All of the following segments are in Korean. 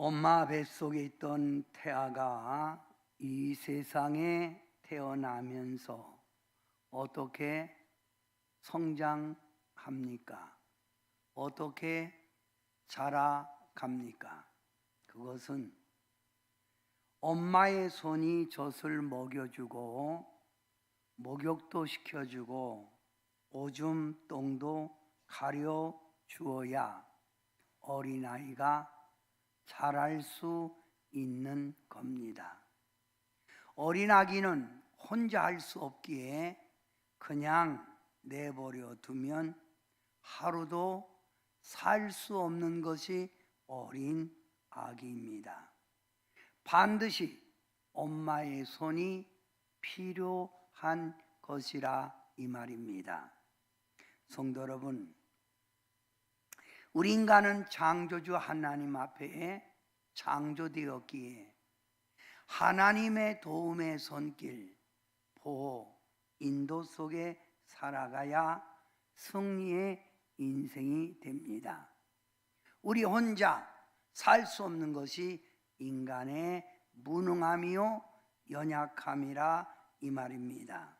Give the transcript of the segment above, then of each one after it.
엄마 뱃속에 있던 태아가 이 세상에 태어나면서 어떻게 성장합니까? 어떻게 자라갑니까? 그것은 엄마의 손이 젖을 먹여주고 목욕도 시켜주고 오줌 똥도 가려 주어야 어린아이가 자랄 수 있는 겁니다. 어린아기는 혼자 할 수 없기에 그냥 내버려 두면 하루도 살 수 없는 것이 어린 아기입니다. 반드시 엄마의 손이 필요한 것이라 이 말입니다. 성도 여러분, 우리 인간은 창조주 하나님 앞에 창조되었기에 하나님의 도움의 손길, 보호, 인도 속에 살아가야 승리의 인생이 됩니다. 우리 혼자 살 수 없는 것이 인간의 무능함이요 연약함이라 이 말입니다.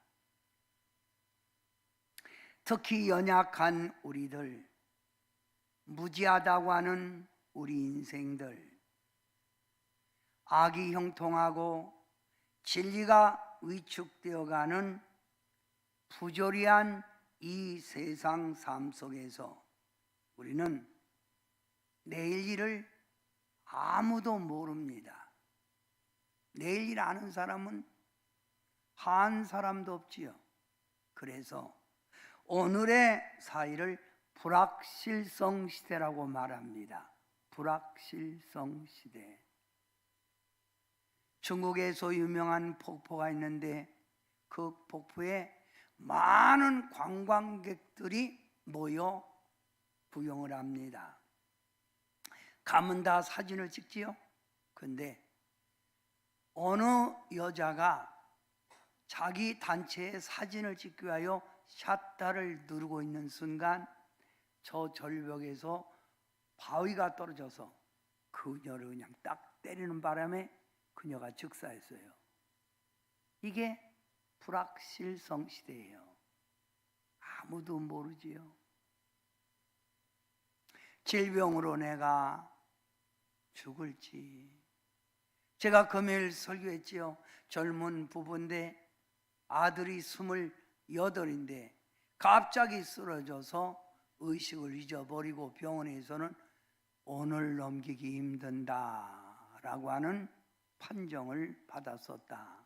특히 연약한 우리들, 무지하다고 하는 우리 인생들, 악이 형통하고 진리가 위축되어가는 부조리한 이 세상 삶 속에서 우리는 내일 일을 아무도 모릅니다. 내일 일 아는 사람은 한 사람도 없지요. 그래서 오늘의 사회를 불확실성 시대라고 말합니다. 불확실성 시대. 중국에서 유명한 폭포가 있는데 그 폭포에 많은 관광객들이 모여 구경을 합니다. 가면 다 사진을 찍지요. 근데 어느 여자가 자기 단체의 사진을 찍기 위하여 샷다를 누르고 있는 순간 저 절벽에서 바위가 떨어져서 그녀를 그냥 딱 때리는 바람에 그녀가 즉사했어요. 이게 불확실성 시대예요. 아무도 모르지요. 질병으로 내가 죽을지. 제가 금요일 설교했지요. 젊은 부부인데 아들이 28인데 갑자기 쓰러져서 의식을 잊어버리고 병원에서는 오늘 넘기기 힘든다라고 하는 판정을 받았었다.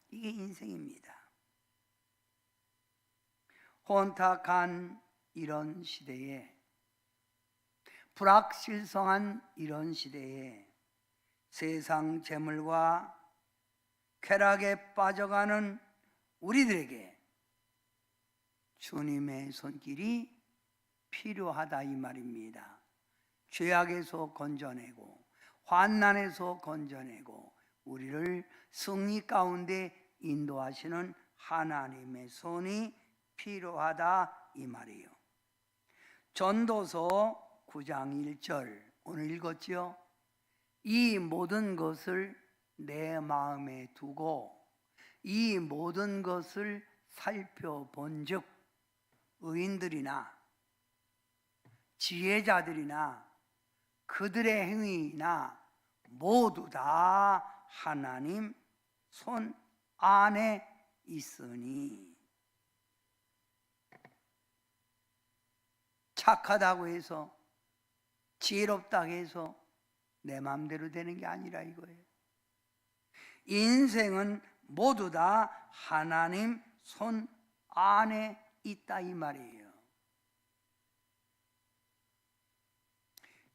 이게 인생입니다. 혼탁한 이런 시대에, 불확실성한 이런 시대에 세상 재물과 쾌락에 빠져가는 우리들에게 주님의 손길이 필요하다 이 말입니다. 죄악에서 건져내고 환난에서 건져내고 우리를 승리 가운데 인도하시는 하나님의 손이 필요하다 이 말이에요. 전도서 9장 1절 오늘 읽었지요. 이 모든 것을 내 마음에 두고 이 모든 것을 살펴본즉 의인들이나 지혜자들이나 그들의 행위나 모두 다 하나님 손 안에 있으니. 착하다고 해서 지혜롭다고 해서 내 마음대로 되는 게 아니라 이거예요. 인생은 모두 다 하나님 손 안에 있다 이 말이에요.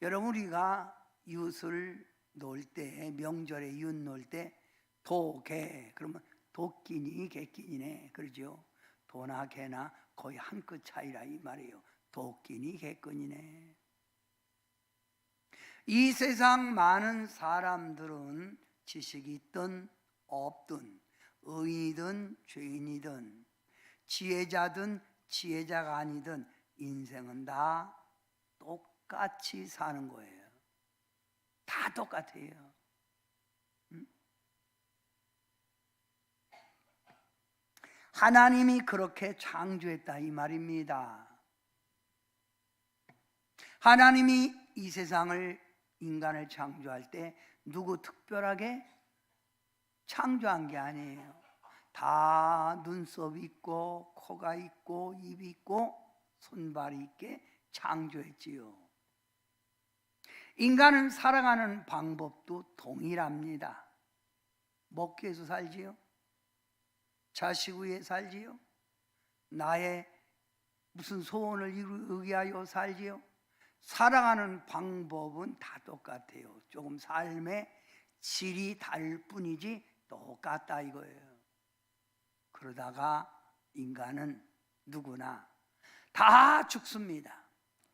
여러분, 우리가 이웃을 놓을 때, 명절에 이웃 놓을 때 도개 그러면 도끼니 개끼니네 그러죠. 도나 개나 거의 한 끗 차이라 이 말이에요. 도끼니 개끼니네. 이 세상 많은 사람들은 지식이 있든 없든 의인이든 죄인이든 지혜자든 지혜자가 아니든 인생은 다 똑같이 사는 거예요. 다 똑같아요. 하나님이 그렇게 창조했다 이 말입니다. 하나님이 이 세상을, 인간을 창조할 때 누구 특별하게 창조한 게 아니에요. 다 눈썹 있고 코가 있고 입이 있고 손발이 있게 창조했지요. 인간은 살아가는 방법도 동일합니다. 먹기 위해서 살지요. 자식 위해 살지요. 나의 무슨 소원을 이루기 위하여 살지요. 살아가는 방법은 다 똑같아요. 조금 삶의 질이 다를 뿐이지 똑같다 이거예요. 그러다가 인간은 누구나 다 죽습니다.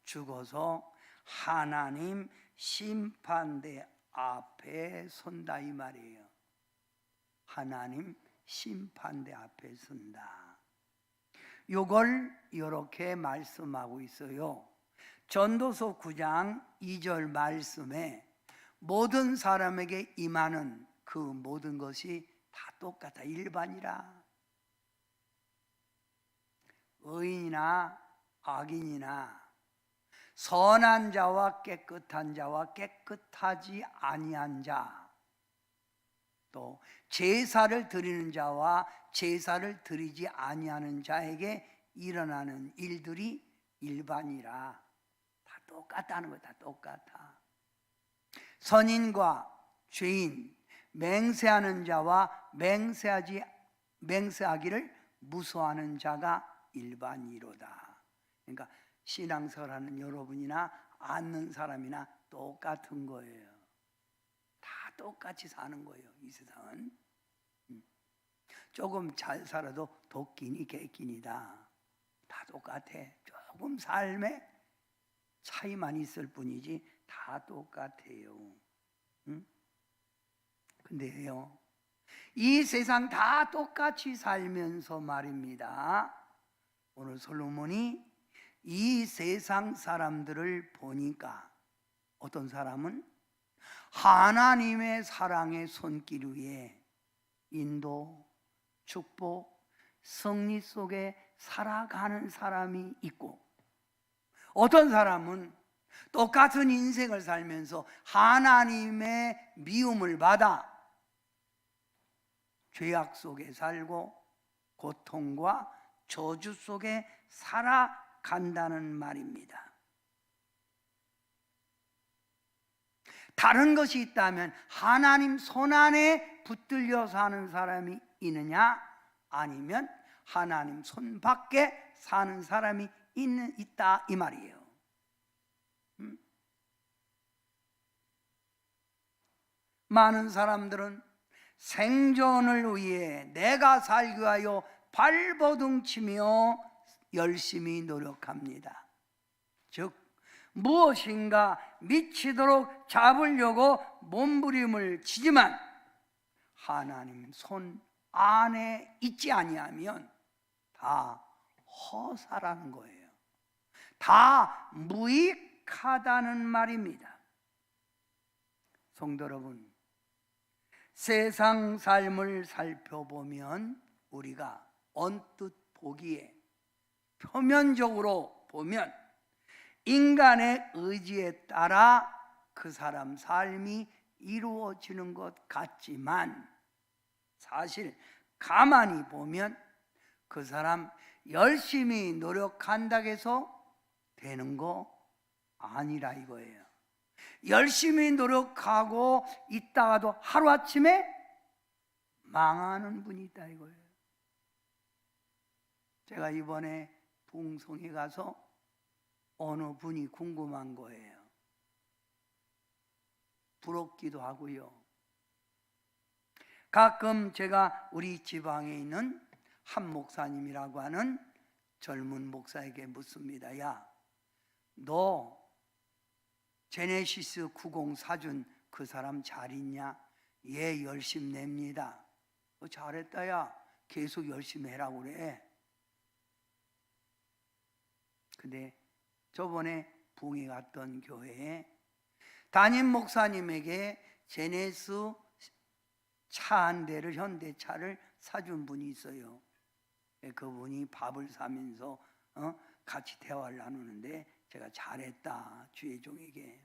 죽어서 하나님 심판대 앞에 선다 이 말이에요. 하나님 심판대 앞에 선다. 이걸 이렇게 말씀하고 있어요. 전도서 9장 2절 말씀에 모든 사람에게 임하는 그 모든 것이 다 똑같아. 일반이라. 의인이나 악인이나 선한 자와 깨끗한 자와 깨끗하지 아니한 자, 또 제사를 드리는 자와 제사를 드리지 아니하는 자에게 일어나는 일들이 일반이라. 다 똑같다는 거야. 다 똑같아. 선인과 죄인, 맹세하는 자와 맹세하기를 무서워하는 자가 일반이로다. 그러니까 신앙생활하는 여러분이나 않는 사람이나 똑같은 거예요. 다 똑같이 사는 거예요. 이 세상은 조금 잘 살아도 도끼니 개끼니다. 다 똑같아. 조금 삶에 차이만 있을 뿐이지 다 똑같아요. 근데요, 이 세상 다 똑같이 살면서 말입니다, 오늘 솔로몬이 이 세상 사람들을 보니까 어떤 사람은 하나님의 사랑의 손길 위에 인도, 축복, 승리 속에 살아가는 사람이 있고, 어떤 사람은 똑같은 인생을 살면서 하나님의 미움을 받아 죄악 속에 살고 고통과 저주 속에 살아간다는 말입니다. 다른 것이 있다면 하나님 손안에 붙들려 사는 사람이 있느냐, 아니면 하나님 손 밖에 사는 사람이 있다 이 말이에요. 많은 사람들은 생존을 위해 내가 살기 위하여 발버둥치며 열심히 노력합니다. 즉 무엇인가 미치도록 잡으려고 몸부림을 치지만 하나님 손 안에 있지 아니하면 다 허사라는 거예요. 다 무익하다는 말입니다. 성도 여러분, 세상 삶을 살펴보면 우리가 언뜻 보기에, 표면적으로 보면 인간의 의지에 따라 그 사람 삶이 이루어지는 것 같지만, 사실 가만히 보면 그 사람 열심히 노력한다고 해서 되는 거 아니라 이거예요. 열심히 노력하고 있다가도 하루아침에 망하는 분이 있다 이거예요. 제가 이번에 붕송에 가서 어느 분이 궁금한 거예요. 부럽기도 하고요. 가끔 제가 우리 지방에 있는 한 목사님이라고 하는 젊은 목사에게 묻습니다. 야, 너 제네시스 90 사준 그 사람 잘 있냐? 예, 열심히 냅니다. 잘했다 야, 계속 열심히 해라고 그래. 근데 저번에 붕이 갔던 교회에 담임 목사님에게 제네스 차 한 대를, 현대차를 사준 분이 있어요. 그분이 밥을 사면서 같이 대화를 나누는데 제가 잘했다, 주의 종에게.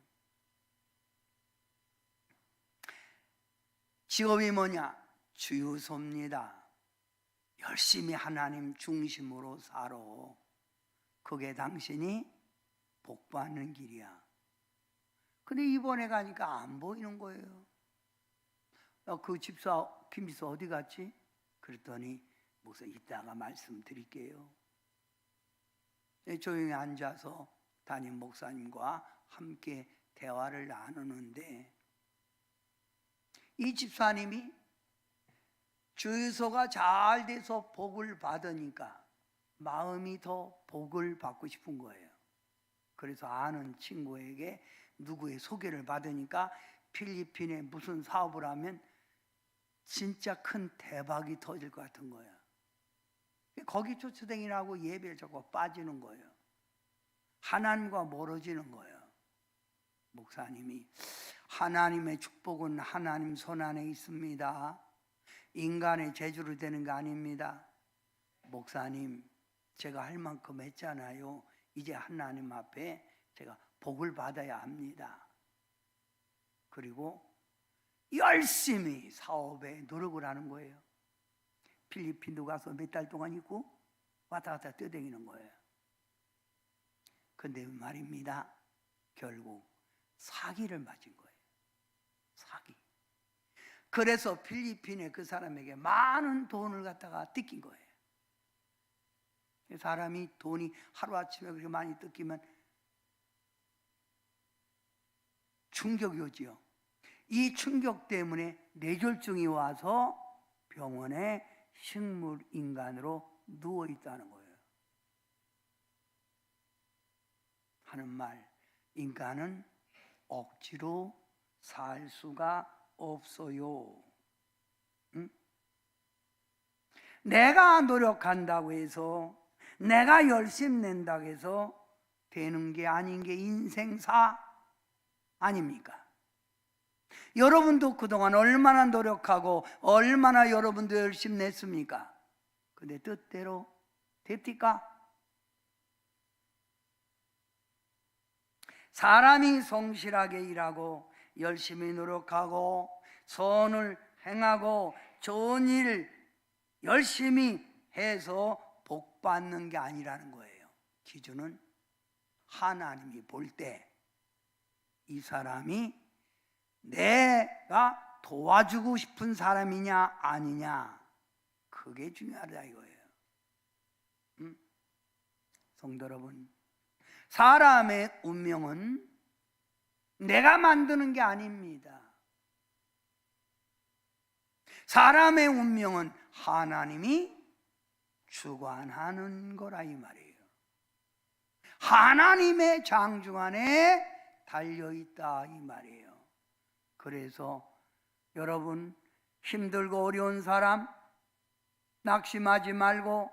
직업이 뭐냐? 주유소입니다. 열심히 하나님 중심으로 살아. 그게 당신이 복받는 길이야. 근데 이번에 가니까 안 보이는 거예요. 그 집사 김비서 어디 갔지? 그랬더니 목사 이따가 말씀드릴게요. 조용히 앉아서 담임 목사님과 함께 대화를 나누는데 이 집사님이 주유소가 잘 돼서 복을 받으니까 마음이 더 복을 받고 싶은 거예요. 그래서 아는 친구에게 누구의 소개를 받으니까 필리핀에 무슨 사업을 하면 진짜 큰 대박이 터질 것 같은 거예요. 거기 쫓아다니라고 예배를 자꾸 빠지는 거예요. 하나님과 멀어지는 거예요. 목사님이 하나님의 축복은 하나님 손 안에 있습니다. 인간의 재주로 되는 거 아닙니다. 목사님, 제가 할 만큼 했잖아요. 이제 하나님 앞에 제가 복을 받아야 합니다. 그리고 열심히 사업에 노력을 하는 거예요. 필리핀도 가서 몇 달 동안 있고 왔다 갔다 뛰어다니는 거예요. 근데 말입니다, 결국 사기를 맞은 거예요. 사기. 그래서 필리핀에 그 사람에게 많은 돈을 갖다가 뜯긴 거예요. 사람이 돈이 하루아침에 그렇게 많이 뜯기면 충격이 오지요. 이 충격 때문에 뇌졸중이 와서 병원에 식물인간으로 누워있다는 거예요. 하는 말, 인간은 억지로 살 수가 없어요. 응? 내가 노력한다고 해서, 내가 열심 낸다고 해서 되는 게 아닌 게 인생사 아닙니까? 여러분도 그동안 얼마나 노력하고 얼마나 여러분도 열심히 냈습니까? 근데 뜻대로 됩니까? 사람이 성실하게 일하고 열심히 노력하고 선을 행하고 좋은 일 열심히 해서 복 받는 게 아니라는 거예요. 기준은 하나님이 볼 때 이 사람이 내가 도와주고 싶은 사람이냐 아니냐, 그게 중요하다 이거예요. 성도 여러분, 사람의 운명은 내가 만드는 게 아닙니다. 사람의 운명은 하나님이 주관하는 거라 이 말이에요. 하나님의 장중 안에 달려있다 이 말이에요. 그래서 여러분, 힘들고 어려운 사람 낙심하지 말고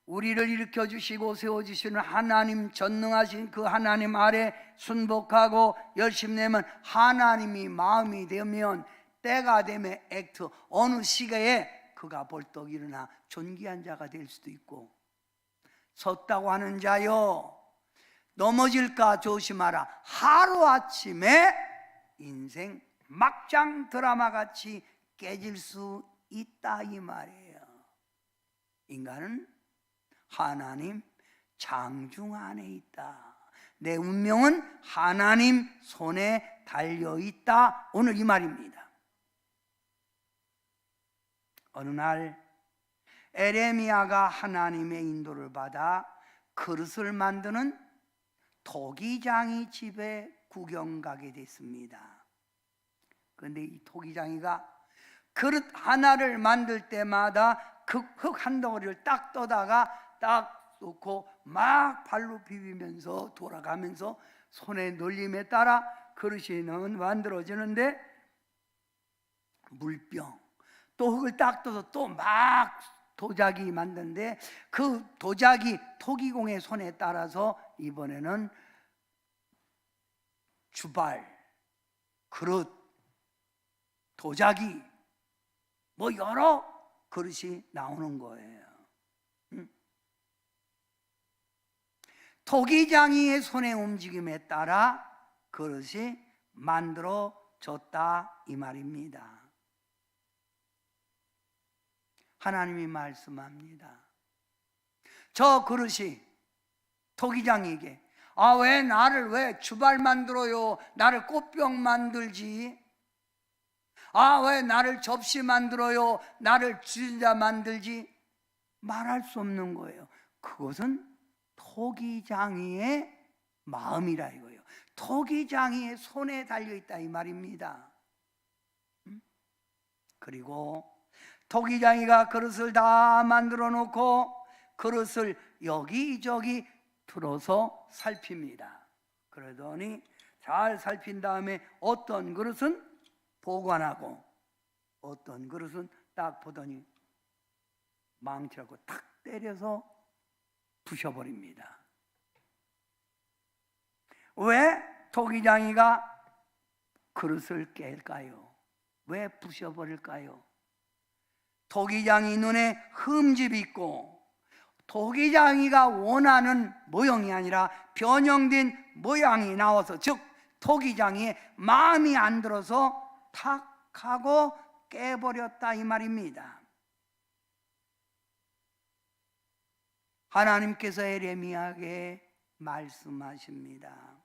우리를 일으켜주시고 세워주시는 하나님, 전능하신 그 하나님 아래 순복하고 열심히 내면 하나님이 마음이 되면 때가 되면 액트, 어느 시기에 그가 벌떡 일어나 존귀한 자가 될 수도 있고, 섰다고 하는 자여 넘어질까 조심하라. 하루아침에 인생 막장 드라마같이 깨질 수 있다 이 말이에요. 인간은 하나님 장중 안에 있다. 내 운명은 하나님 손에 달려있다. 오늘 이 말입니다. 어느 날 에레미야가 하나님의 인도를 받아 그릇을 만드는 토기장이 집에 구경 가게 됐습니다. 그런데 이 토기장이가 그릇 하나를 만들 때마다 그 흙 한 덩어리를 딱 떠다가 딱 놓고 막 발로 비비면서 돌아가면서 손의 놀림에 따라 그릇이 만들어지는데, 물병 또 흙을 딱 떠서 또 막 도자기 만드는데 그 도자기 토기공의 손에 따라서 이번에는 주발, 그릇, 도자기, 뭐 여러 그릇이 나오는 거예요. 토기장이의 손의 움직임에 따라 그릇이 만들어졌다 이 말입니다. 하나님이 말씀합니다. 저 그릇이 토기장이에게 왜 주발 만들어요? 나를 꽃병 만들지? 왜 나를 접시 만들어요? 나를 주자 만들지? 말할 수 없는 거예요. 그것은 토기장이의 마음이라 이거예요. 토기장이의 손에 달려있다 이 말입니다. 그리고 토기장이가 그릇을 다 만들어 놓고 그릇을 여기저기 들어서 살핍니다. 그러더니 잘 살핀 다음에 어떤 그릇은 보관하고 어떤 그릇은 딱 보더니 망치라고 탁 때려서 부셔버립니다. 왜 토기장이가 그릇을 깰까요? 왜 부셔버릴까요? 토기장이 눈에 흠집이 있고 토기장이가 원하는 모형이 아니라 변형된 모양이 나와서, 즉 토기장이의 마음이 안 들어서 탁 하고 깨버렸다 이 말입니다. 하나님께서 에레미야에게 말씀하십니다.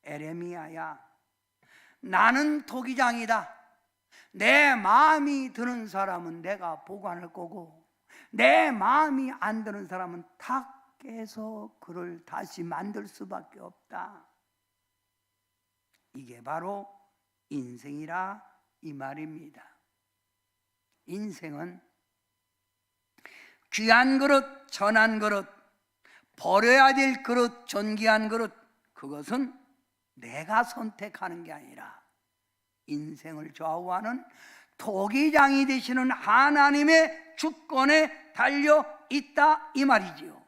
에레미야야, 나는 토기장이다. 내 마음이 드는 사람은 내가 보관할 거고 내 마음이 안 드는 사람은 탁 깨서 그를 다시 만들 수밖에 없다. 이게 바로 인생이라 이 말입니다. 인생은 귀한 그릇, 전한 그릇, 버려야 될 그릇, 존귀한 그릇, 그것은 내가 선택하는 게 아니라 인생을 좌우하는 토기장이 되시는 하나님의 주권에 달려 있다 이 말이지요.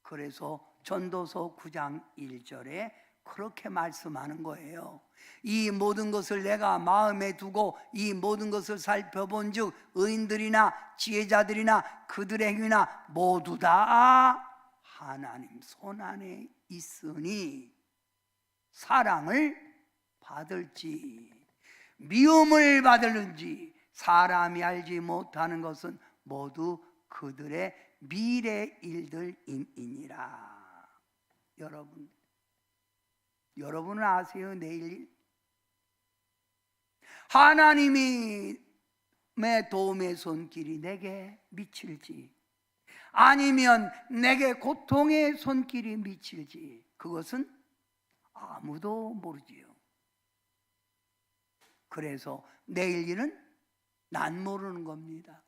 그래서 전도서 9장 1절에 그렇게 말씀하는 거예요. 이 모든 것을 내가 마음에 두고 이 모든 것을 살펴본 즉 의인들이나 지혜자들이나 그들의 행위나 모두 다 하나님 손안에 있으니 사랑을 받을지 미움을 받을는지 사람이 알지 못하는 것은 모두 그들의 미래 일들이니라. 여러분은 아세요? 내일 일? 하나님의 도움의 손길이 내게 미칠지 아니면 내게 고통의 손길이 미칠지 그것은 아무도 모르지요. 그래서 내일 일은 난 모르는 겁니다.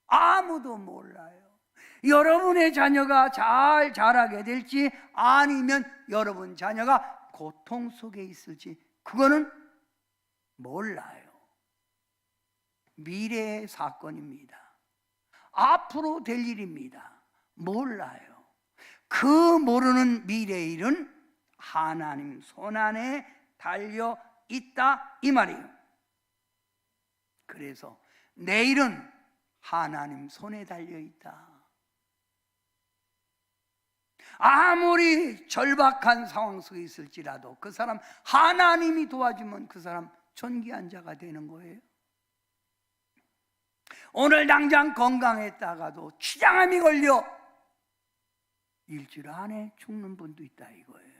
아무도 몰라요. 여러분의 자녀가 잘 자라게 될지 아니면 여러분 자녀가 고통 속에 있을지 그거는 몰라요. 미래의 사건입니다. 앞으로 될 일입니다. 몰라요. 그 모르는 미래의 일은 하나님 손안에 달려 있다 이 말이에요. 그래서 내일은 하나님 손에 달려 있다. 아무리 절박한 상황 속에 있을지라도 그 사람 하나님이 도와주면 그 사람 존귀한 자가 되는 거예요. 오늘 당장 건강했다가도 췌장암이 걸려 일주일 안에 죽는 분도 있다 이거예요.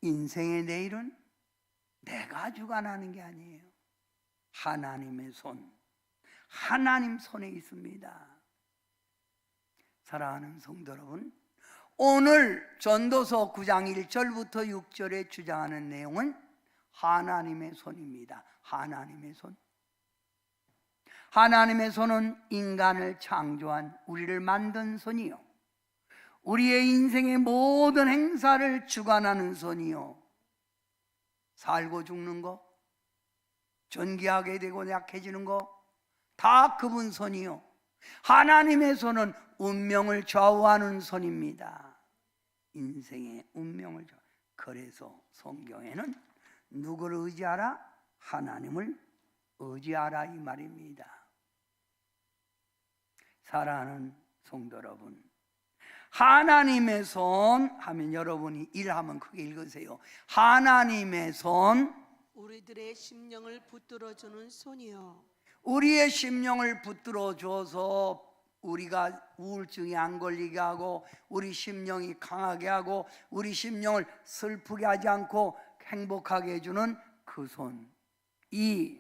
인생의 내일은 내가 주관하는 게 아니에요. 하나님의 손, 하나님 손에 있습니다. 사랑하는 성도 여러분, 오늘 전도서 9장 1절부터 6절에 주장하는 내용은 하나님의 손입니다. 하나님의 손. 하나님의 손은 인간을 창조한 우리를 만든 손이요, 우리의 인생의 모든 행사를 주관하는 손이요, 살고 죽는 거, 존귀하게 되고 약해지는 거, 다 그분 손이요. 하나님의 손은 운명을 좌우하는 손입니다. 인생의 운명을 좌우. 그래서 성경에는 누구를 의지하라? 하나님을 의지하라 이 말입니다. 사랑하는 성도 여러분, 하나님의 손 하면 여러분이 일하면 크게 읽으세요. 하나님의 손, 우리들의 심령을 붙들어주는 손이요. 우리의 심령을 붙들어 줘서 우리가 우울증이 안 걸리게 하고 우리 심령이 강하게 하고 우리 심령을 슬프게 하지 않고 행복하게 해주는 그 손. 이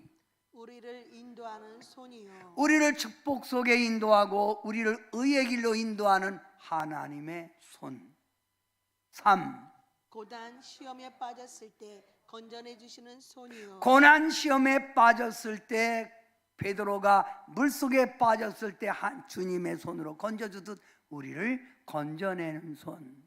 우리를 인도하는 손이요. 우리를 축복 속에 인도하고 우리를 의의 길로 인도하는 하나님의 손. 3. 고단 시험에 빠졌을 때 건져내 주시는 손이요. 고난 시험에 빠졌을 때 베드로가 물속에 빠졌을 때 주님의 손으로 건져주듯 우리를 건져내는 손.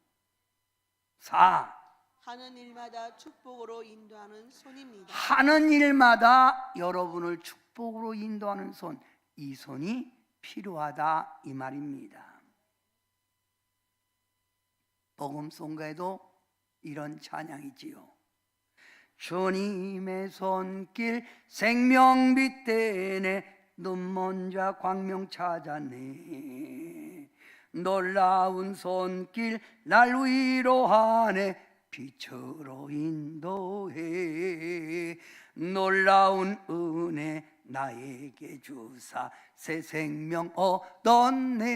4. 하는 일마다 축복으로 인도하는 손입니다. 하는 일마다 여러분을 축복으로 인도하는 손. 이 손이 필요하다 이 말입니다. 복음송가에도 이런 찬양이지요. 주님의 손길 생명빛 되네, 눈먼 자 광명 찾았네. 놀라운 손길 날 위로하네, 빛으로 인도해. 놀라운 은혜 나에게 주사 새 생명 얻었네.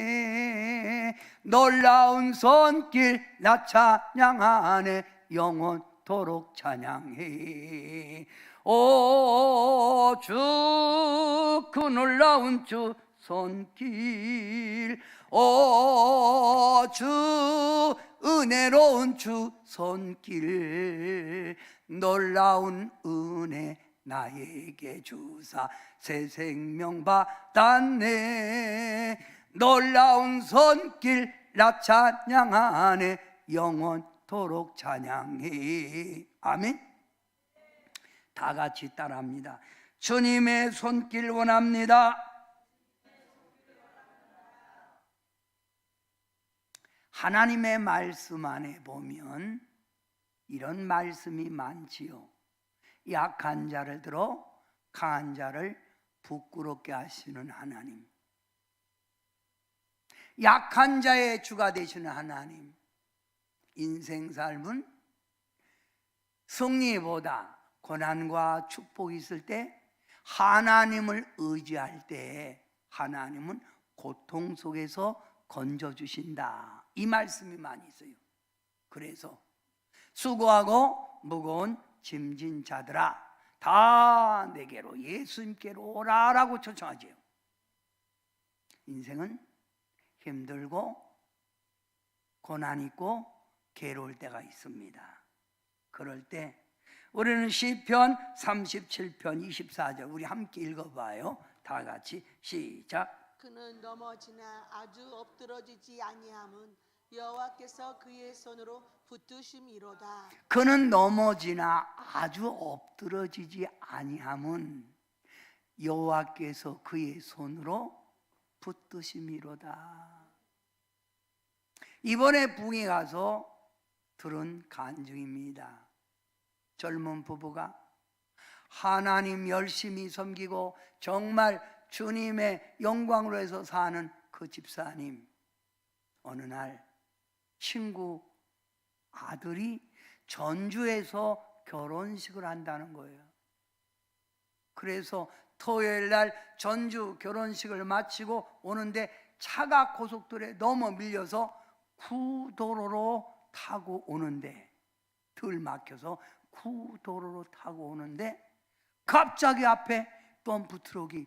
놀라운 손길 나 찬양하네, 영원토록 찬양해. 오 주 그 놀라운 주 손길, 오 주 은혜로운 주 손길. 놀라운 은혜 나에게 주사 새 생명 받았네. 놀라운 손길 나 찬양하네, 영원토록 찬양해. 아멘. 다 같이 따라합니다. 주님의 손길 원합니다. 하나님의 말씀 안에 보면 이런 말씀이 많지요. 약한 자를 들어 강한 자를 부끄럽게 하시는 하나님, 약한 자의 주가 되시는 하나님. 인생 삶은 승리보다 고난과 축복이 있을 때 하나님을 의지할 때 하나님은 고통 속에서 건져주신다 이 말씀이 많이 있어요. 그래서 수고하고 무거운 짐진 자들아 다 내게로 예수님께로 오라라고 초청하죠. 인생은 힘들고 고난 있고 괴로울 때가 있습니다. 그럴 때 우리는 시편 37편 24절 우리 함께 읽어봐요. 다 같이 시작. 그는 넘어지나 아주 엎드러지지 아니함은 여호와께서 그의 손으로 붙드심이로다. 그는 넘어지나 아주 엎드러지지 아니함은 여호와께서 그의 손으로 붙드심이로다. 이번에 부흥에 가서 들은 간증입니다. 젊은 부부가 하나님 열심히 섬기고 정말 주님의 영광으로 해서 사는 그 집사님, 어느 날 친구 아들이 전주에서 결혼식을 한다는 거예요. 그래서 토요일 날 전주 결혼식을 마치고 오는데 차가 고속도로에 너무 밀려서 구도로로 타고 오는데, 덜 막혀서 구도로로 타고 오는데 갑자기 앞에 덤프트럭이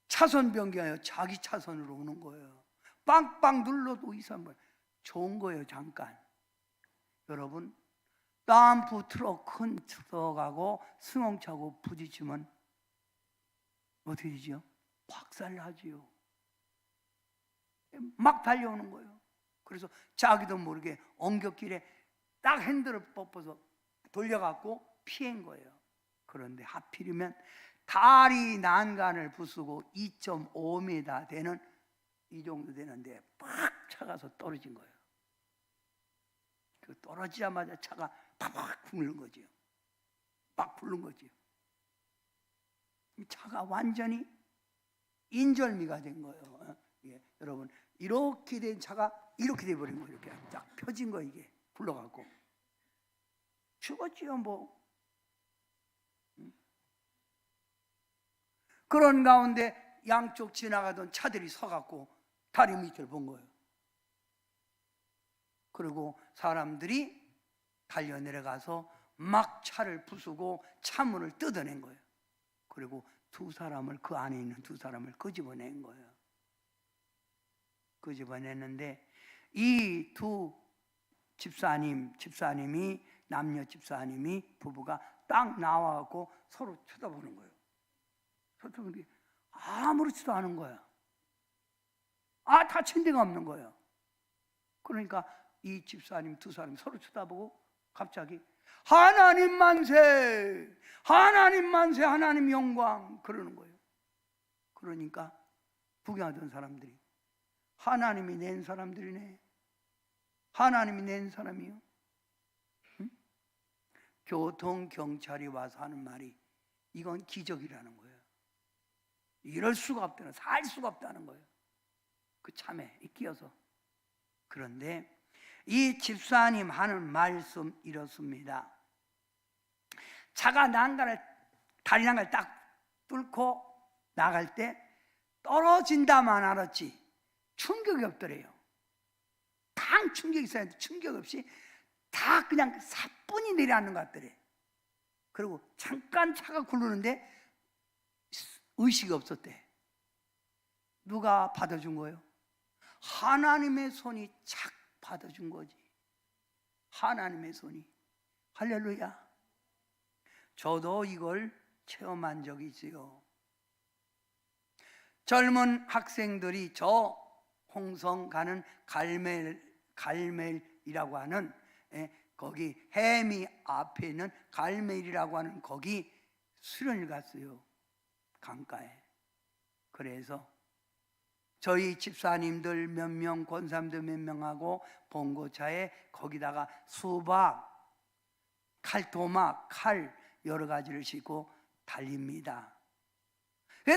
차선 변경하여 자기 차선으로 오는 거예요. 빵빵 눌러도 이상한 좋은 거예요. 잠깐. 여러분, 덤프트럭 큰 트럭하고 승용차하고 부딪히면 어떻게 되죠? 박살나지요. 막 달려오는 거예요. 그래서 자기도 모르게 엉겹길에 딱 핸들을 뻗어서 돌려갖고 피한 거예요. 그런데 하필이면 다리 난간을 부수고 2.5m 되는 이 정도 되는데 팍 차가서 떨어진 거예요. 그 떨어지자마자 차가 팍 굴는 거지요. 막 굴는 거지요. 이 차가 완전히 인절미가 된 거예요. 예, 여러분, 이렇게 된 차가 이렇게 돼버린 거예요. 이렇게 딱 펴진 거, 이게 굴러갖고 죽었지요 뭐. 그런 가운데 양쪽 지나가던 차들이 서갖고 다리 밑을 본 거예요. 그리고 사람들이 달려 내려가서 막 차를 부수고 차문을 뜯어낸 거예요. 그리고 두 사람을, 그 안에 있는 두 사람을 끄집어낸 거예요. 끄집어냈는데 이 두 집사님이, 남녀 집사님이, 부부가 딱 나와갖고 서로 쳐다보는 거예요. 쳐다보는 게 아무렇지도 않은 거야. 다친 데가 없는 거예요. 그러니까 이 집사님 두 사람이 서로 쳐다보고 갑자기 하나님 만세, 하나님 만세, 하나님 영광 그러는 거예요. 그러니까 구경하던 사람들이 하나님이 낸 사람들이네. 하나님이 낸 사람이요. 응? 교통경찰이 와서 하는 말이 이건 기적이라는 거예요. 이럴 수가 없다는, 살 수가 없다는 거예요. 그 참에 끼어서. 그런데 이 집사님 하는 말씀 이렇습니다. 차가 다리 난간을 딱 뚫고 나갈 때 떨어진다만 알았지 충격이 없더래요. 당 충격이 있어야 충격 없이 다 그냥 사뿐히 내려앉는 것 같더래. 그리고 잠깐 차가 굴르는데 의식이 없었대. 누가 받아준 거예요? 하나님의 손이 착 받아준 거지. 하나님의 손이. 할렐루야. 저도 이걸 체험한 적이 있어요. 젊은 학생들이 저 홍성 가는 갈멜이라고 하는, 거기 해미 앞에 있는 갈멜이라고 하는 거기 수련을 갔어요. 강가에. 그래서 저희 집사님들 몇 명, 권사님들 몇 명하고 봉고차에 거기다가 수박, 칼토막, 칼 여러 가지를 싣고 달립니다.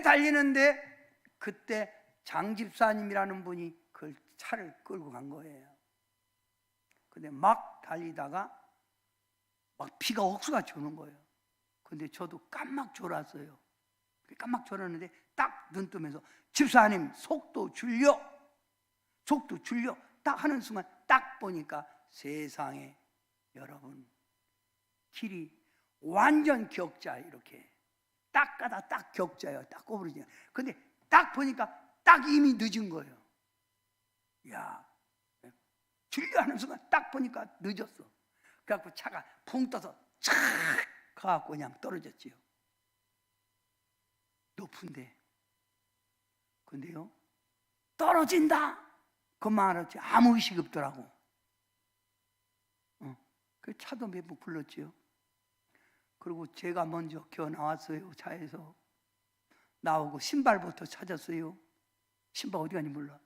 달리는데 그때 장 집사님이라는 분이 그 차를 끌고 간 거예요. 근데 막 달리다가 막 피가 억수같이 오는 거예요. 근데 저도 깜막 졸았어요. 깜막 졸았는데 딱 눈 뜨면서 집사님 속도 줄여, 속도 줄여 딱 하는 순간 딱 보니까 세상에 여러분 길이 완전 격자, 이렇게 딱 가다 딱 격자예요. 딱 꼬부러지냐. 근데 딱 보니까 딱 이미 늦은 거예요. 야, 줄려 하는 순간 딱 보니까 늦었어. 그래갖고 차가 붕 떠서 착 가갖고 그냥 떨어졌지요. 높은데. 근데요, 떨어진다 그만 알았지. 아무 의식 없더라고. 그 차도 몇 번 불렀지요. 그리고 제가 먼저 기어 나왔어요. 차에서 나오고 신발부터 찾았어요. 신발 어디 갔는지 몰라.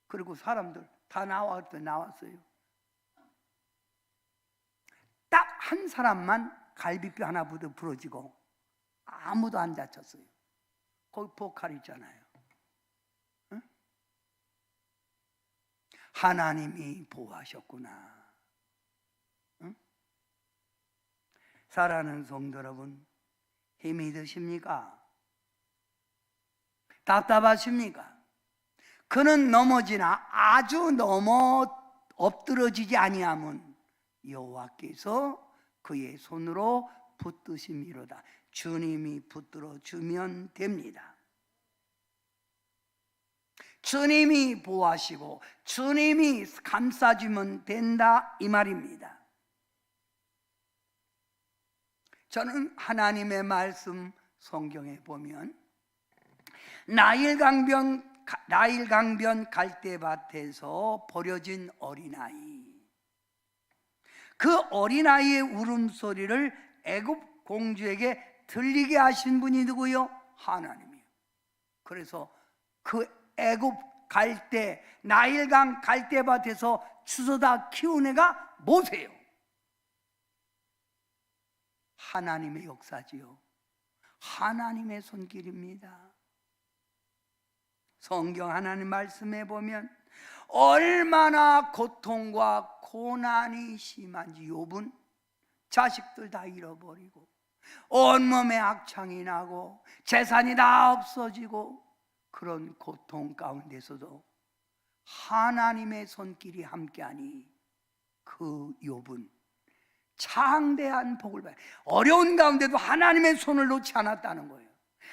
그리고 사람들 다 나왔어요. 딱 한 사람만 갈비뼈 하나 부러지고 아무도 안 다쳤어요. 거기 보칼 있잖아요. 응? 하나님이 보호하셨구나. 응? 사랑하는 성도 여러분, 힘이 드십니까? 답답하십니까? 그는 넘어지나 아주 넘어 엎드러지지 아니함은 여호와께서 그의 손으로 붙드심이로다. 주님이 붙들어 주면 됩니다. 주님이 보호하시고 주님이 감싸주면 된다, 이 말입니다. 저는 하나님의 말씀 성경에 보면 나일강변 갈대밭에서 버려진 어린아이, 그 어린아이의 울음소리를 애굽 공주에게 들리게 하신 분이 누구요? 하나님이에요. 그래서 그 애굽 갈 때, 나일강 갈대밭에서 주워다 키운 애가 모세예요. 하나님의 역사지요. 하나님의 손길입니다. 성경 하나님 말씀에 보면 얼마나 고통과 고난이 심한지 욥은 자식들 다 잃어버리고 온몸에 악창이 나고 재산이 다 없어지고 그런 고통 가운데서도 하나님의 손길이 함께하니 그 욥은 장대한 복을 받아요. 어려운 가운데도 하나님의 손을 놓지 않았다는 거예요.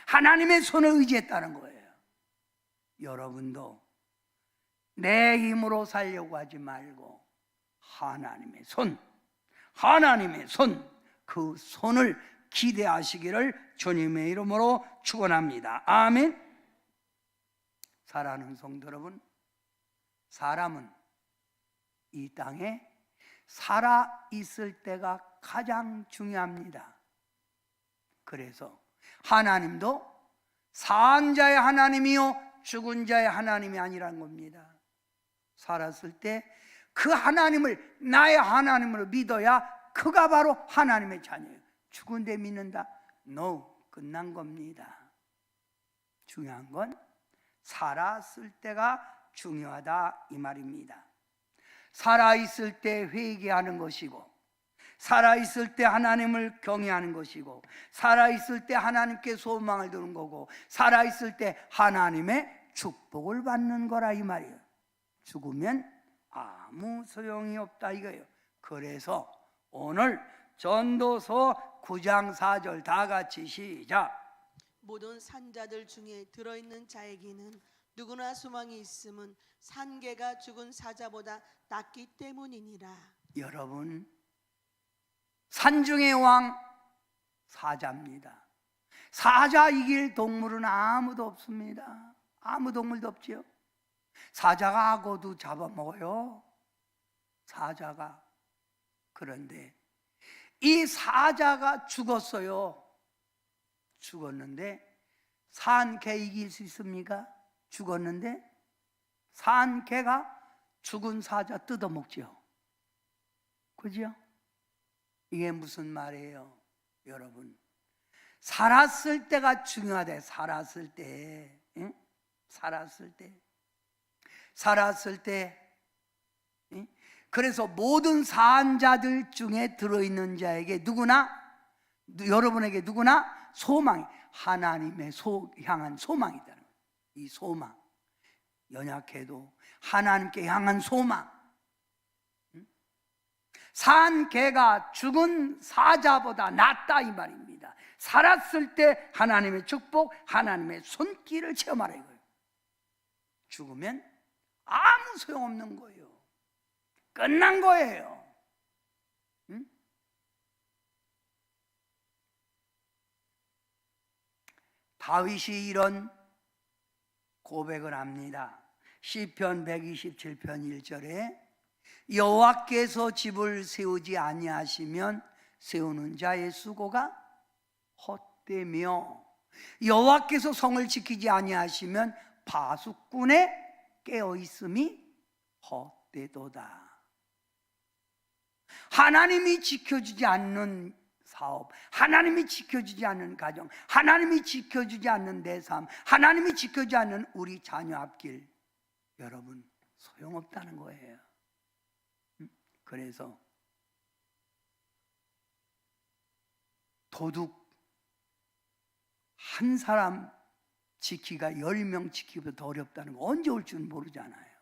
하나님의 손을 의지했다는 거예요. 여러분도 내 힘으로 살려고 하지 말고 하나님의 손, 그 손을 기대하시기를 주님의 이름으로 축원합니다. 아멘. 사랑하는 성도 여러분, 사람은 이 땅에 살아 있을 때가 가장 중요합니다. 그래서 하나님도 산 자의 하나님이요 죽은 자의 하나님이 아니라는 겁니다. 살았을 때 그 하나님을 나의 하나님으로 믿어야 그가 바로 하나님의 자녀예요. 죽은데 믿는다? No, 끝난 겁니다. 중요한 건 살았을 때가 중요하다 이 말입니다. 살아있을 때 회개하는 것이고, 살아있을 때 하나님을 경외하는 것이고, 살아있을 때 하나님께 소망을 두는 거고, 살아있을 때 하나님의 축복을 받는 거라 이 말이에요. 죽으면 아무 소용이 없다 이거예요. 그래서 오늘 전도서 9장 4절 다 같이 시작. 모든 산자들 중에 들어있는 자에게는 누구나 소망이 있음은 산개가 죽은 사자보다 낫기 때문이니라. 여러분, 산중의 왕 사자입니다. 사자 이길 동물은 아무도 없습니다. 아무 동물도 없지요. 사자가 악어도 잡아먹어요. 사자가. 그런데 이 사자가 죽었어요. 죽었는데 산개 이길 수 있습니까? 죽었는데 산개가 죽은 사자 뜯어먹지요. 그죠? 이게 무슨 말이에요? 여러분, 살았을 때가 중요하대. 살았을 때, 응? 살았을 때. 응? 그래서 모든 산자들 중에 들어있는 자에게 누구나, 여러분에게 누구나 소망이, 하나님의 향한 소망이다. 이 소망, 연약해도 하나님께 향한 소망. 산개가 죽은 사자보다 낫다 이 말입니다. 살았을 때 하나님의 축복, 하나님의 손길을 체험하라 이거예요. 죽으면 아무 소용없는 거예요. 끝난 거예요. 응? 다윗이 이런 고백을 합니다. 시편 127편 1절에 여호와께서 집을 세우지 아니하시면 세우는 자의 수고가 헛되며 여호와께서 성을 지키지 아니하시면 파수꾼의 깨어있음이 헛되도다. 하나님이 지켜주지 않는 사업, 하나님이 지켜주지 않는 가정, 하나님이 지켜주지 않는 내 삶, 하나님이 지켜주지 않는 우리 자녀 앞길, 여러분 소용없다는 거예요. 그래서 도둑 한 사람 지키기가 10명 지키기보다 더 어렵다는 거 언제 올 줄 모르잖아요.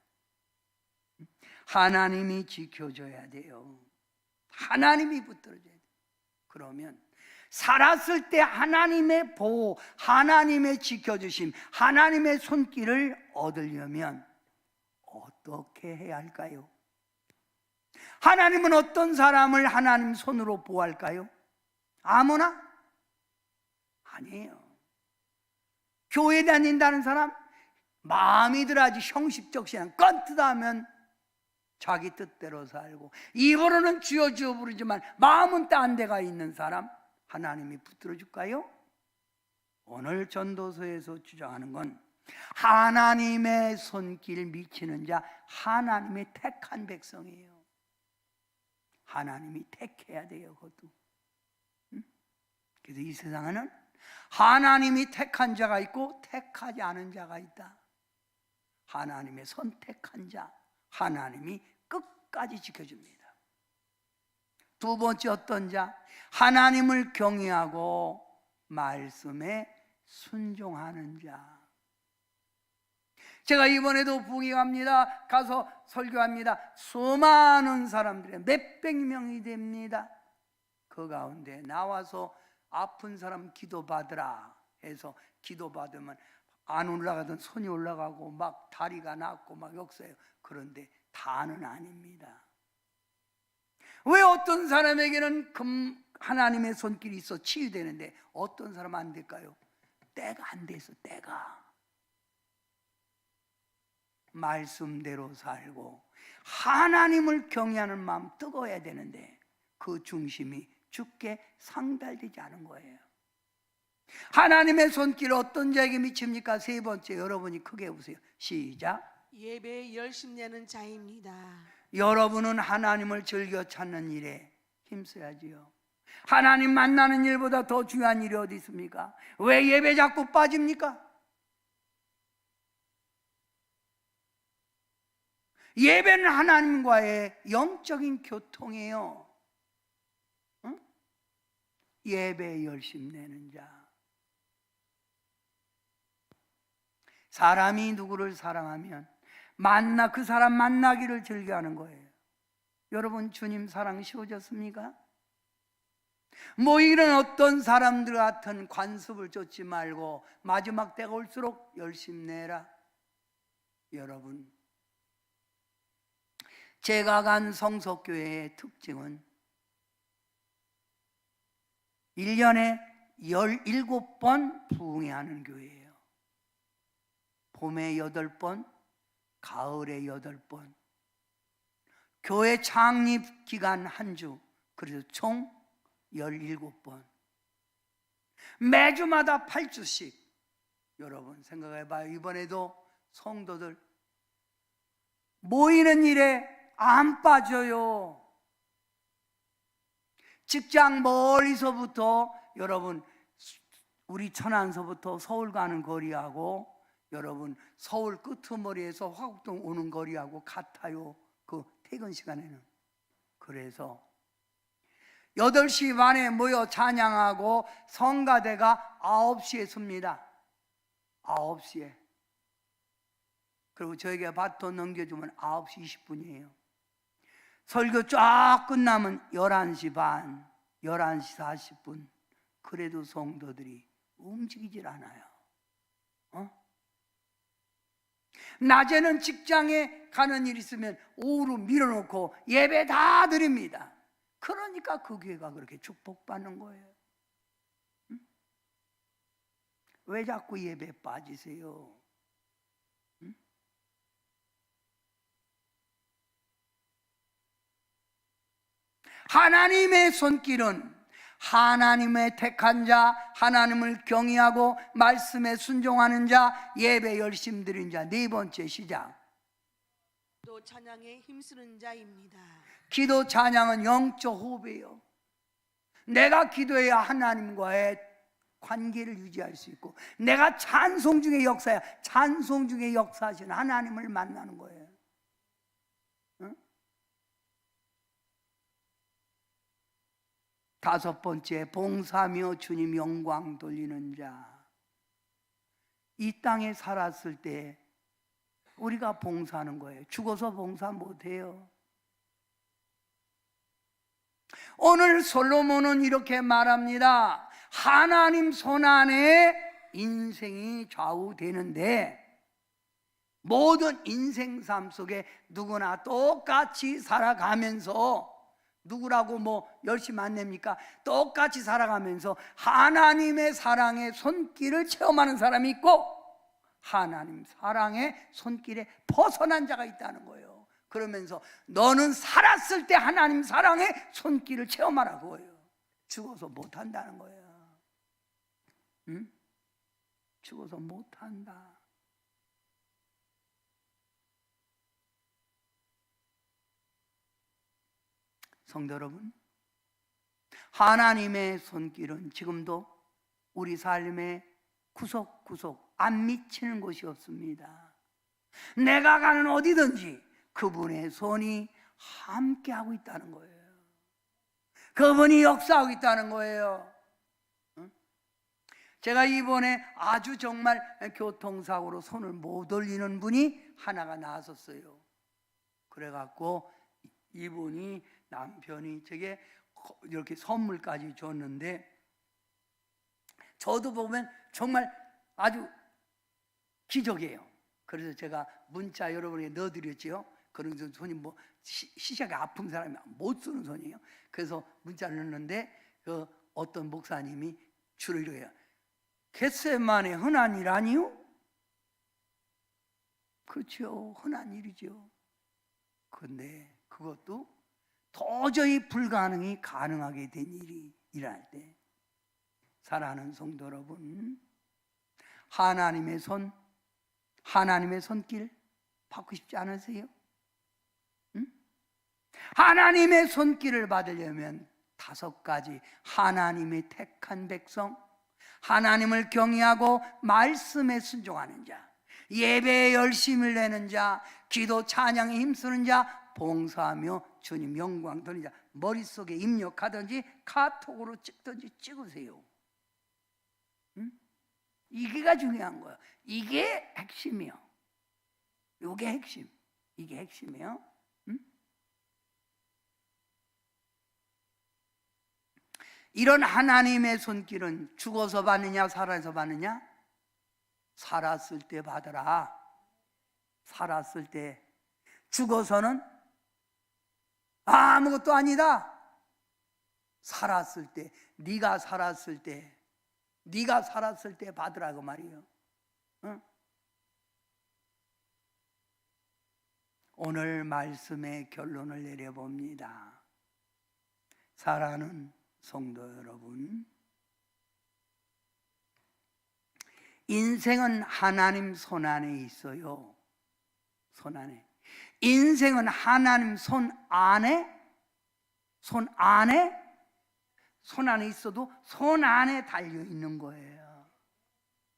하나님이 지켜줘야 돼요. 하나님이 붙들어줘야 돼요. 그러면 살았을 때 하나님의 보호, 하나님의 지켜주심, 하나님의 손길을 얻으려면 어떻게 해야 할까요? 하나님은 어떤 사람을 하나님 손으로 보호할까요? 아무나? 아니에요. 교회 다닌다는 사람 마음이 들어야지. 형식적 신앙 껌뜯하면 자기 뜻대로 살고 입으로는 주여 주여 부르지만 마음은 딴 데가 있는 사람 하나님이 붙들어 줄까요? 오늘 전도서에서 주장하는 건 하나님의 손길 미치는 자, 하나님의 택한 백성이에요. 하나님이 택해야 돼요, 그것도. 그래서 이 세상에는 하나님이 택한 자가 있고 택하지 않은 자가 있다. 하나님의 선택한 자, 하나님이 끝까지 지켜줍니다. 두 번째 어떤 자? 하나님을 경외하고 말씀에 순종하는 자. 제가 이번에도 부귀합니다. 가서 설교합니다. 수많은 사람들이 몇백 명이 됩니다. 그 가운데 나와서 아픈 사람 기도받으라 해서 기도받으면 안 올라가던 손이 올라가고 막 다리가 낫고 막 역사해요. 그런데 다는 아닙니다. 왜 어떤 사람에게는 하나님의 손길이 있어 치유되는데 어떤 사람은 안 될까요? 때가 안 돼서. 때가 말씀대로 살고 하나님을 경외하는 마음 뜨거워야 되는데 그 중심이 주께 상달되지 않은 거예요. 하나님의 손길 어떤 자에게 미칩니까? 세 번째, 여러분이 크게 보세요. 시작. 예배에 열심 내는 자입니다. 여러분은 하나님을 즐겨 찾는 일에 힘써야지요. 하나님 만나는 일보다 더 중요한 일이 어디 있습니까? 왜 예배 자꾸 빠집니까? 예배는 하나님과의 영적인 교통이에요. 응? 예배에 열심 내는 자. 사람이 누구를 사랑하면 그 사람 만나기를 즐겨하는 거예요. 여러분, 주님 사랑 쉬워졌습니까? 이런 어떤 사람들 같은 관습을 쫓지 말고 마지막 때가 올수록 열심 내라. 여러분, 제가 간 성석교회의 특징은 1년에 17번 부흥회하는 교회예요. 봄에 8번, 가을에 8번. 교회 창립 기간 한 주, 그래서 총 17번. 매주마다 8주씩. 여러분 생각해봐요. 이번에도 성도들 모이는 일에 안 빠져요. 직장 멀리서부터 여러분 우리 천안서부터 서울 가는 거리하고 여러분 서울 끄트머리에서 화곡동 오는 거리하고 같아요. 그 퇴근 시간에는. 그래서 8시 반에 모여 찬양하고 성가대가 9시에 섭니다. 9시에. 그리고 저에게 바톤 넘겨주면 9시 20분이에요. 설교 쫙 끝나면 11시 반, 11시 40분. 그래도 성도들이 움직이질 않아요. 낮에는 직장에 가는 일 있으면 오후로 밀어놓고 예배 다 드립니다. 그러니까 그 교회가 그렇게 축복받는 거예요. 왜 자꾸 예배 빠지세요? 하나님의 손길은 하나님의 택한 자, 하나님을 경외하고 말씀에 순종하는 자, 예배 열심 드린 자. 네 번째 시작. 또 찬양에 힘쓰는 자입니다. 기도 찬양은 영적 호흡이에요. 내가 기도해야 하나님과의 관계를 유지할 수 있고, 내가 찬송 중에 역사야. 찬송 중에 역사하신 하나님을 만나는 거예요. 응? 다섯 번째, 봉사하며 주님 영광 돌리는 자. 이 땅에 살았을 때 우리가 봉사하는 거예요. 죽어서 봉사 못해요. 오늘 솔로몬은 이렇게 말합니다. 하나님 손안에 인생이 좌우되는데 모든 인생 삶 속에 누구나 똑같이 살아가면서, 누구라고 열심히 안 냅니까? 똑같이 살아가면서 하나님의 사랑의 손길을 체험하는 사람이 있고 하나님 사랑의 손길에 벗어난 자가 있다는 거예요. 그러면서 너는 살았을 때 하나님 사랑의 손길을 체험하라고 해요. 죽어서 못한다는 거예요. 응? 죽어서 못한다. 성도 여러분, 하나님의 손길은 지금도 우리 삶의 구석구석 안 미치는 곳이 없습니다. 내가 가는 어디든지 그분의 손이 함께하고 있다는 거예요. 그분이 역사하고 있다는 거예요. 제가 이번에 아주 정말 교통사고로 손을 못 올리는 분이 하나가 나왔었어요. 그래갖고 이분이, 남편이 제게 이렇게 선물까지 줬는데, 저도 보면 정말 아주 기적이에요. 그래서 제가 문자 여러분에게 넣어드렸지요. 그런 손이 뭐 시작이 아픈 사람이 못 쓰는 손이에요. 그래서 문자를 넣는데 그 어떤 목사님이 주로 이래요. 겟세마네 흔한 일 아니요? 그렇죠, 흔한 일이죠. 근데 그것도 도저히 불가능이 가능하게 된 일이 일어날 때, 사랑하는 성도 여러분, 하나님의 손, 하나님의 손길 받고 싶지 않으세요? 응? 하나님의 손길을 받으려면 5가지, 하나님의 택한 백성, 하나님을 경외하고 말씀에 순종하는 자, 예배에 열심을 내는 자, 기도 찬양에 힘쓰는 자, 봉사하며 주님 영광 돌리는 자, 머릿속에 입력하든지 카톡으로 찍든지 찍으세요. 응? 이게가 중요한 거예요. 이게 핵심이요. 이게 핵심. 이게 핵심이에요. 응? 이런 하나님의 손길은 죽어서 받느냐 살아서 받느냐? 살았을 때 받으라. 살았을 때. 죽어서는 아무것도 아니다. 살았을 때, 네가 살았을 때, 네가 살았을 때 받으라고 말이에요. 응? 오늘 말씀의 결론을 내려봅니다. 사랑하는 성도 여러분, 인생은 하나님 손 안에 있어요. 손 안에. 인생은 하나님 손 안에, 손 안에, 손 안에 있어도 손 안에 달려 있는 거예요.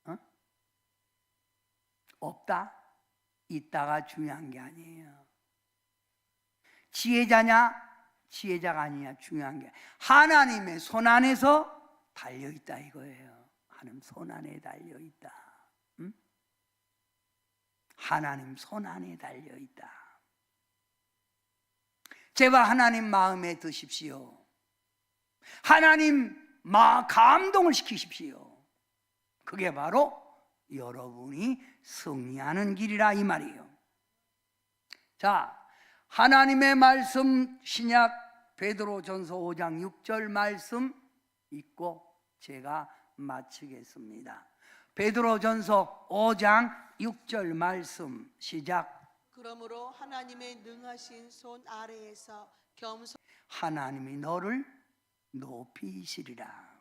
어? 없다? 있다가 중요한 게 아니에요. 지혜자냐? 지혜자가 아니냐? 중요한 게 하나님의 손 안에서 달려 있다 이거예요. 하나님 손 안에 달려 있다. 응? 하나님 손 안에 달려 있다. 제발 하나님 마음에 드십시오. 하나님 감동을 시키십시오. 그게 바로 여러분이 승리하는 길이라 이 말이에요. 자, 하나님의 말씀, 신약 베드로전서 5장 6절 말씀 읽고 제가 마치겠습니다. 베드로전서 5장 6절 말씀 시작. 그러므로 하나님의 능하신 손 아래에서 겸손 하나님이 너를 높이시리라.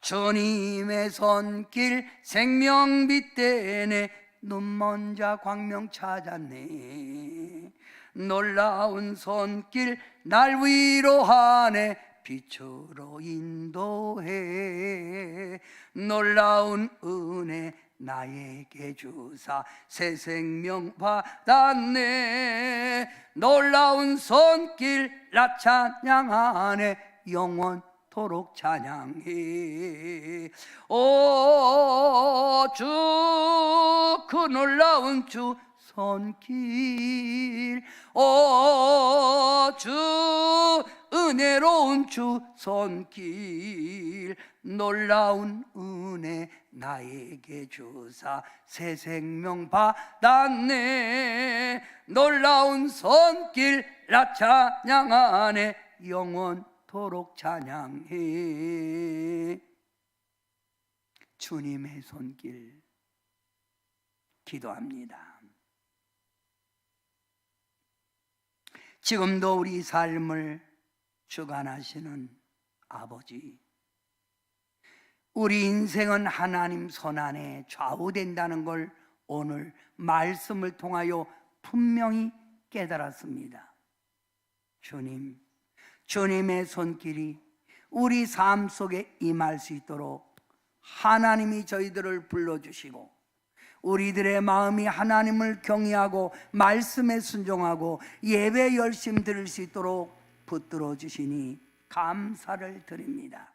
주님의 손길 생명빛 되네, 눈먼 자 광명 찾았네. 놀라운 손길 날 위로하네, 빛으로 인도해. 놀라운 은혜 나에게 주사 새 생명 받았네. 놀라운 손길 나 찬양하네, 영원토록 찬양해. 오 주 그 놀라운 주 손길, 오 주 은혜로운 주 손길, 놀라운 은혜 나에게 주사 새 생명 받았네. 놀라운 손길 나 찬양하네, 영원토록 찬양해. 주님의 손길 기도합니다. 지금도 우리 삶을 주관하시는 아버지, 우리 인생은 하나님 손안에 좌우된다는 걸 오늘 말씀을 통하여 분명히 깨달았습니다. 주님의 손길이 우리 삶 속에 임할 수 있도록 하나님이 저희들을 불러주시고 우리들의 마음이 하나님을 경외하고 말씀에 순종하고 예배 열심 드릴 수 있도록 붙들어 주시니 감사를 드립니다.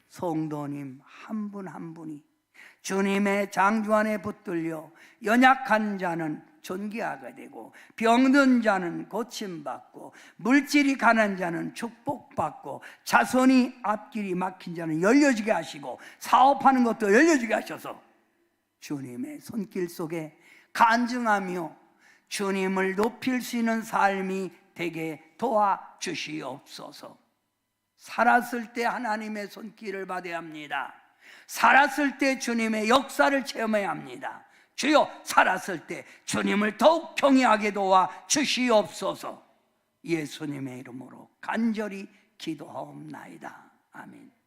성도님 한 분 한 분이 주님의 장주 안에 붙들려 연약한 자는 존귀하게 되고 병든 자는 고침받고 물질이 가난 자는 축복받고 자손이 앞길이 막힌 자는 열려지게 하시고 사업하는 것도 열려지게 하셔서 주님의 손길 속에 간증하며 주님을 높일 수 있는 삶이 되게 도와주시옵소서. 살았을 때 하나님의 손길을 받아야 합니다. 살았을 때 주님의 역사를 체험해야 합니다. 주여, 살았을 때 주님을 더욱 경외하게 도와 주시옵소서. 예수님의 이름으로 간절히 기도하옵나이다. 아멘.